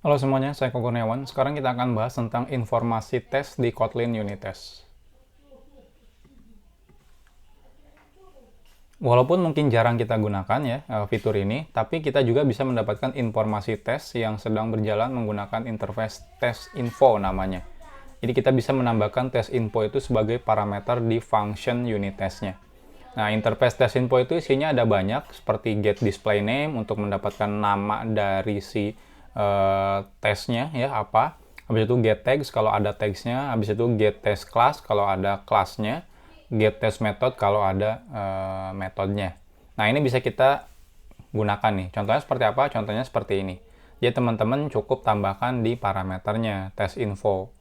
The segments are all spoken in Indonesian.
Halo semuanya, saya Koko Kurniawan. Sekarang kita akan bahas tentang informasi tes di Kotlin unit test. Walaupun mungkin jarang kita gunakan ya fitur ini, tapi kita juga bisa mendapatkan informasi tes yang sedang berjalan menggunakan interface test info namanya. Jadi kita bisa menambahkan test info itu sebagai parameter di function unit testnya. Nah, interface test info itu isinya ada banyak, seperti get display name untuk mendapatkan nama dari si tesnya ya apa. Habis itu get tags kalau ada tagsnya, habis itu get test class kalau ada kelasnya, get test method kalau ada metodenya. Nah, ini bisa kita gunakan nih. Contohnya seperti apa? Contohnya seperti ini. Jadi teman-teman cukup tambahkan di parameternya test info.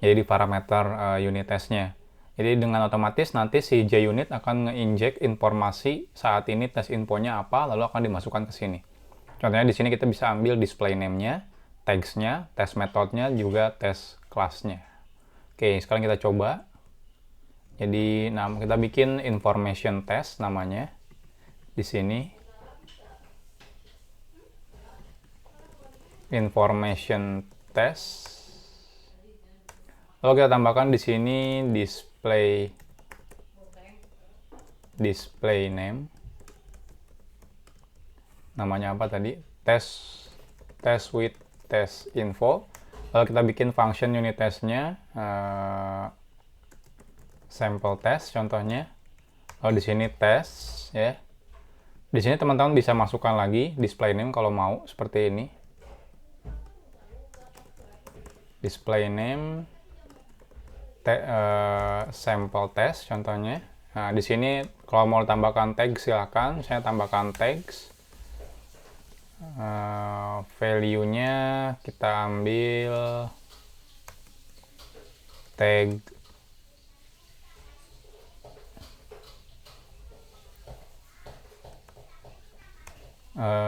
Jadi di parameter unit testnya. Jadi dengan otomatis nanti si JUnit akan nge-inject informasi saat ini tes infonya apa, lalu akan dimasukkan ke sini. Contohnya di sini kita bisa ambil display name-nya, tags-nya, test methodnya, juga test class-nya. Oke, sekarang kita coba. Jadi kita bikin information test namanya di sini. Information test. Lalu kita tambahkan di sini display name. Namanya apa tadi? Test with test info. Lalu kita bikin function unit testnya sample test contohnya. Lalu di sini test ya. Di sini teman-teman bisa masukkan lagi display name kalau mau seperti ini. Display name sample test contohnya. Nah, di sini kalau mau tambahkan tag silakan, saya tambahkan tags. Value-nya kita ambil tag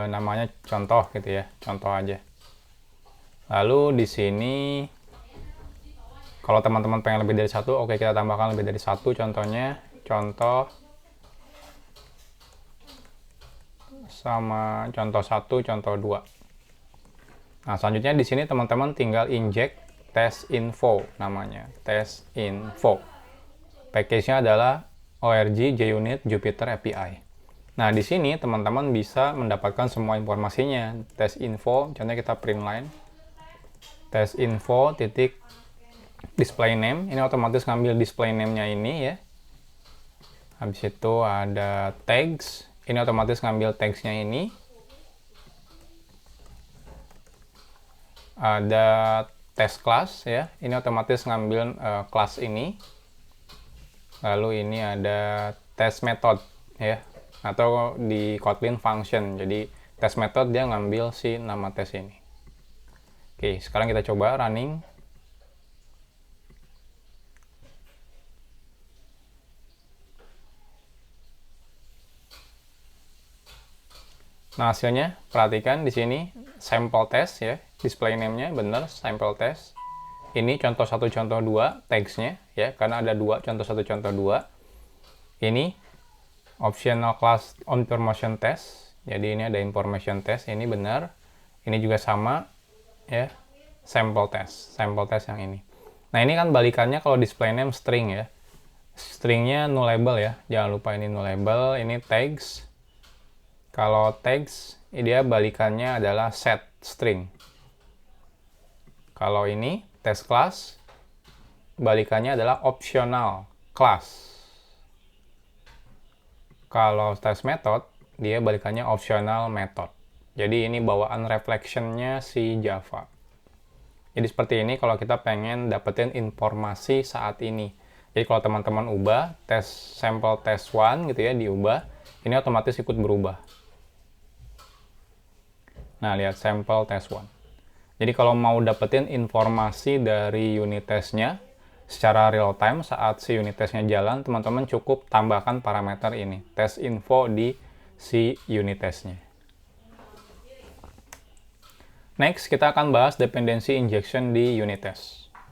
namanya contoh gitu ya, contoh aja. Lalu di sini kalau teman-teman pengen lebih dari satu, oke kita tambahkan lebih dari satu. Contohnya, contoh sama contoh 1, contoh 2. Nah, selanjutnya di sini teman-teman tinggal inject test info namanya, test info. Package-nya adalah org JUnit Jupyter API. Nah, di sini teman-teman bisa mendapatkan semua informasinya. Test info, contohnya kita print line. Test info titik display name, ini otomatis ngambil display name-nya ini ya. Habis itu ada tags, ini otomatis ngambil tags-nya ini. Ada test class ya, ini otomatis ngambil kelas ini. Lalu ini ada test method ya, atau di Kotlin function. Jadi test method dia ngambil si nama tes ini. Oke, sekarang kita coba running. Nah, hasilnya perhatikan di sini sample test ya, display name-nya benar sample test. Ini contoh 1, contoh 2 tags-nya ya, karena ada 2, contoh 1, contoh 2. Ini optional class information test. Jadi ini ada information test, ini benar. Ini juga sama ya, sample test yang ini. Nah, ini kan balikannya kalau display name string ya. Stringnya nullable ya, jangan lupa ini nullable, ini tags. Kalau tags, dia balikannya adalah set string. Kalau ini test class, balikannya adalah optional class. Kalau test method, dia balikannya optional method. Jadi ini bawaan reflection-nya si Java. Jadi seperti ini kalau kita pengen dapetin informasi saat ini. Jadi kalau teman-teman ubah, sample test 1 gitu ya, diubah, ini otomatis ikut berubah. Nah, lihat sampel test 1. Jadi kalau mau dapetin informasi dari unit testnya secara real time saat si unit testnya jalan, teman-teman cukup tambahkan parameter ini, test info di si unit testnya. Next, kita akan bahas dependency injection di unit test.